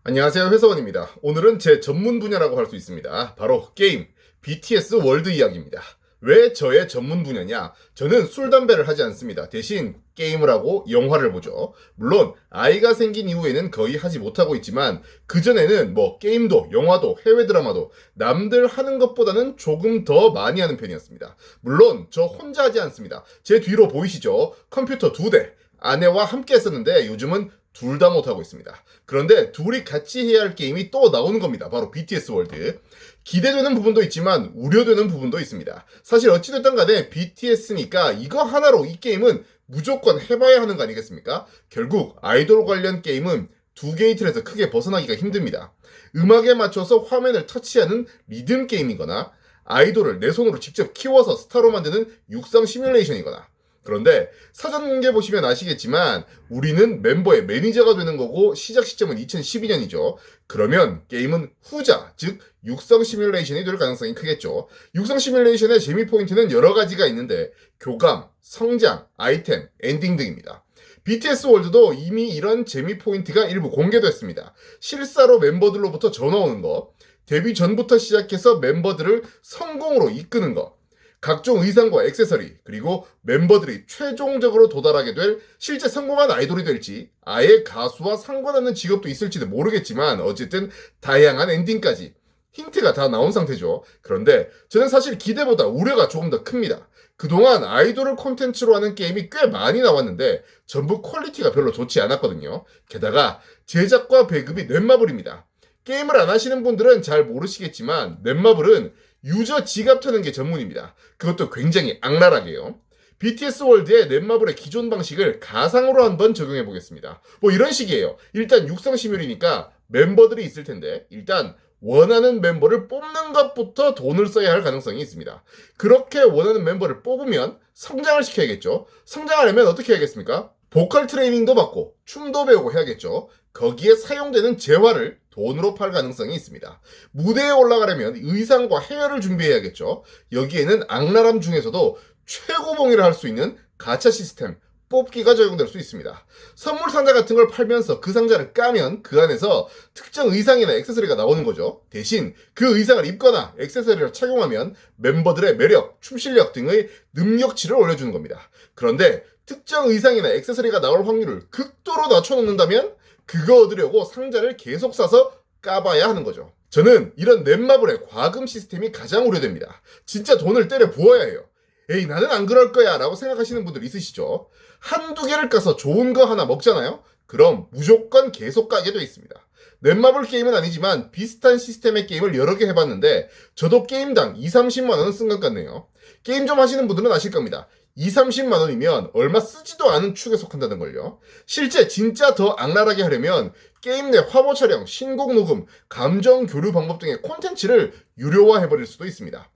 안녕하세요, 회사원입니다. 오늘은 제 전문 분야라고 할 수 있습니다. 바로 게임, BTS 월드 이야기입니다. 왜 저의 전문 분야냐? 저는 술, 담배를 하지 않습니다. 대신 게임을 하고 영화를 보죠. 물론 아이가 생긴 이후에는 거의 하지 못하고 있지만 그전에는 게임도 영화도 해외 드라마도 남들 하는 것보다는 조금 더 많이 하는 편이었습니다. 물론 저 혼자 하지 않습니다. 제 뒤로 보이시죠? 컴퓨터 2대. 아내와 함께 했었는데 요즘은 둘 다 못하고 있습니다. 그런데 둘이 같이 해야 할 게임이 또 나오는 겁니다. 바로 BTS 월드. 기대되는 부분도 있지만 우려되는 부분도 있습니다. 사실 어찌됐든 간에 BTS니까 이거 하나로 이 게임은 무조건 해봐야 하는 거 아니겠습니까? 결국 아이돌 관련 게임은 두 개의 틀에서 크게 벗어나기가 힘듭니다. 음악에 맞춰서 화면을 터치하는 리듬 게임이거나 아이돌을 내 손으로 직접 키워서 스타로 만드는 육상 시뮬레이션이거나, 그런데 사전 공개 보시면 아시겠지만 우리는 멤버의 매니저가 되는 거고 시작 시점은 2012년이죠. 그러면 게임은 후자, 즉 육성 시뮬레이션이 될 가능성이 크겠죠. 육성 시뮬레이션의 재미 포인트는 여러 가지가 있는데 교감, 성장, 아이템, 엔딩 등입니다. BTS 월드도 이미 이런 재미 포인트가 일부 공개됐습니다. 실사로 멤버들로부터 전화 오는 거, 데뷔 전부터 시작해서 멤버들을 성공으로 이끄는 거, 각종 의상과 액세서리, 그리고 멤버들이 최종적으로 도달하게 될 실제 성공한 아이돌이 될지, 아예 가수와 상관없는 직업도 있을지도 모르겠지만 어쨌든 다양한 엔딩까지 힌트가 다 나온 상태죠. 그런데 저는 사실 기대보다 우려가 조금 더 큽니다. 그동안 아이돌을 콘텐츠로 하는 게임이 꽤 많이 나왔는데 전부 퀄리티가 별로 좋지 않았거든요. 게다가 제작과 배급이 넷마블입니다. 게임을 안 하시는 분들은 잘 모르시겠지만 넷마블은 유저 지갑 터는 게 전문입니다. 그것도 굉장히 악랄하게요. BTS 월드의 넷마블의 기존 방식을 가상으로 한번 적용해 보겠습니다. 이런 식이에요. 일단 육성 시뮬이니까 멤버들이 있을 텐데 일단 원하는 멤버를 뽑는 것부터 돈을 써야 할 가능성이 있습니다. 그렇게 원하는 멤버를 뽑으면 성장을 시켜야겠죠. 성장하려면 어떻게 해야겠습니까? 보컬 트레이닝도 받고 춤도 배우고 해야겠죠. 거기에 사용되는 재화를 돈으로 팔 가능성이 있습니다. 무대에 올라가려면 의상과 헤어를 준비해야겠죠. 여기에는 악랄함 중에서도 최고봉이라 할 수 있는 가챠 시스템, 뽑기가 적용될 수 있습니다. 선물 상자 같은 걸 팔면서 그 상자를 까면 그 안에서 특정 의상이나 액세서리가 나오는 거죠. 대신 그 의상을 입거나 액세서리를 착용하면 멤버들의 매력, 춤 실력 등의 능력치를 올려주는 겁니다. 그런데 특정 의상이나 액세서리가 나올 확률을 극도로 낮춰놓는다면 그거 얻으려고 상자를 계속 사서 까봐야 하는 거죠. 저는 이런 넷마블의 과금 시스템이 가장 우려됩니다. 진짜 돈을 때려 부어야 해요. 에이, 나는 안 그럴 거야 라고 생각하시는 분들 있으시죠? 한두 개를 까서 좋은 거 하나 먹잖아요? 그럼 무조건 계속 까게 돼 있습니다. 넷마블 게임은 아니지만 비슷한 시스템의 게임을 여러 개 해봤는데 저도 게임당 2, 30만 원은 쓴 것 같네요. 게임 좀 하시는 분들은 아실 겁니다. 2, 30만 원이면 얼마 쓰지도 않은 축에 속한다는 걸요. 실제 진짜 더 악랄하게 하려면 게임 내 화보 촬영, 신곡 녹음, 감정 교류 방법 등의 콘텐츠를 유료화해버릴 수도 있습니다.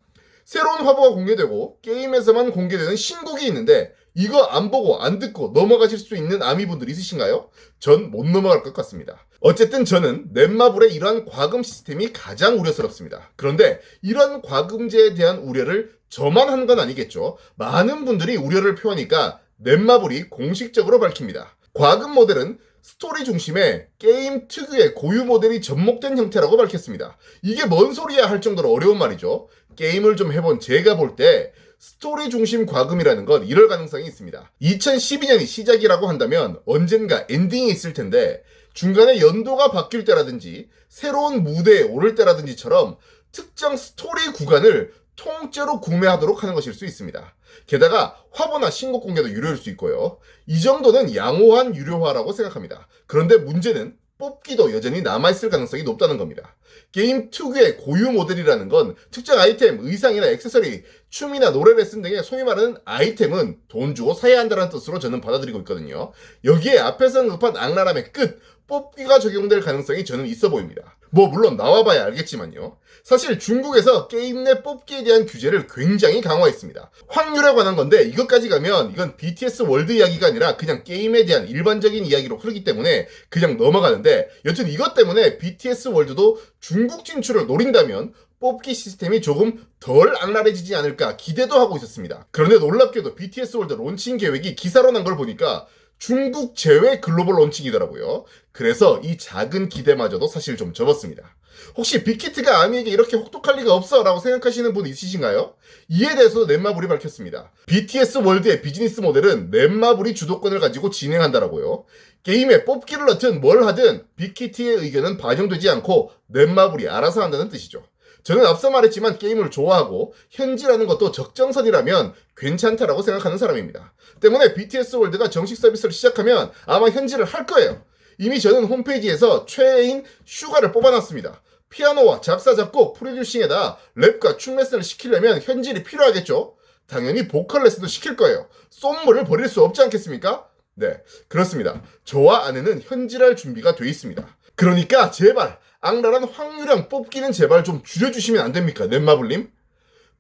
새로운 화보가 공개되고 게임에서만 공개되는 신곡이 있는데 이거 안 보고 안 듣고 넘어가실 수 있는 아미분들 있으신가요? 전 못 넘어갈 것 같습니다. 어쨌든 저는 넷마블의 이러한 과금 시스템이 가장 우려스럽습니다. 그런데 이런 과금제에 대한 우려를 저만 한 건 아니겠죠. 많은 분들이 우려를 표하니까 넷마블이 공식적으로 밝힙니다. 과금 모델은 스토리 중심의 게임 특유의 고유 모델이 접목된 형태라고 밝혔습니다. 이게 뭔 소리야 할 정도로 어려운 말이죠. 게임을 좀 해본 제가 볼 때 스토리 중심 과금이라는 건 이럴 가능성이 있습니다. 2012년이 시작이라고 한다면 언젠가 엔딩이 있을 텐데 중간에 연도가 바뀔 때라든지 새로운 무대에 오를 때라든지처럼 특정 스토리 구간을 통째로 구매하도록 하는 것일 수 있습니다. 게다가 화보나 신곡 공개도 유료일 수 있고요. 이 정도는 양호한 유료화라고 생각합니다. 그런데 문제는 뽑기도 여전히 남아있을 가능성이 높다는 겁니다. 게임 특유의 고유 모델이라는 건 특정 아이템, 의상이나 액세서리, 춤이나 노래 레슨 등의 소위 말하는 아이템은 돈 주고 사야 한다는 뜻으로 저는 받아들이고 있거든요. 여기에 앞에서 언급한 악랄함의 끝, 뽑기가 적용될 가능성이 저는 있어 보입니다. 물론 나와봐야 알겠지만요. 사실 중국에서 게임 내 뽑기에 대한 규제를 굉장히 강화했습니다. 확률에 관한 건데 이것까지 가면 이건 BTS 월드 이야기가 아니라 그냥 게임에 대한 일반적인 이야기로 흐르기 때문에 그냥 넘어가는데, 여튼 이것 때문에 BTS 월드도 중국 진출을 노린다면 뽑기 시스템이 조금 덜 악랄해지지 않을까 기대도 하고 있었습니다. 그런데 놀랍게도 BTS 월드 론칭 계획이 기사로 난 걸 보니까 중국 제외 글로벌 론칭이더라고요. 그래서 이 작은 기대마저도 사실 좀 접었습니다. 혹시 빅히트가 아미에게 이렇게 혹독할 리가 없어 라고 생각하시는 분 있으신가요? 이에 대해서도 넷마블이 밝혔습니다. BTS 월드의 비즈니스 모델은 넷마블이 주도권을 가지고 진행한다라고요. 게임에 뽑기를 넣든 뭘 하든 빅히트의 의견은 반영되지 않고 넷마블이 알아서 한다는 뜻이죠. 저는 앞서 말했지만 게임을 좋아하고 현질하는 것도 적정선이라면 괜찮다라고 생각하는 사람입니다. 때문에 BTS 월드가 정식 서비스를 시작하면 아마 현질을 할 거예요. 이미 저는 홈페이지에서 최애인 슈가를 뽑아놨습니다. 피아노와 작사, 작곡, 프로듀싱에다 랩과 춤 레슨을 시키려면 현질이 필요하겠죠? 당연히 보컬 레슨도 시킬 거예요. 쏨물을 버릴 수 없지 않겠습니까? 네, 그렇습니다. 저와 아내는 현질할 준비가 돼 있습니다. 그러니까 제발 악랄한 확률형 뽑기는 제발 좀 줄여주시면 안 됩니까? 넷마블님?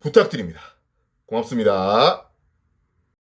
부탁드립니다. 고맙습니다.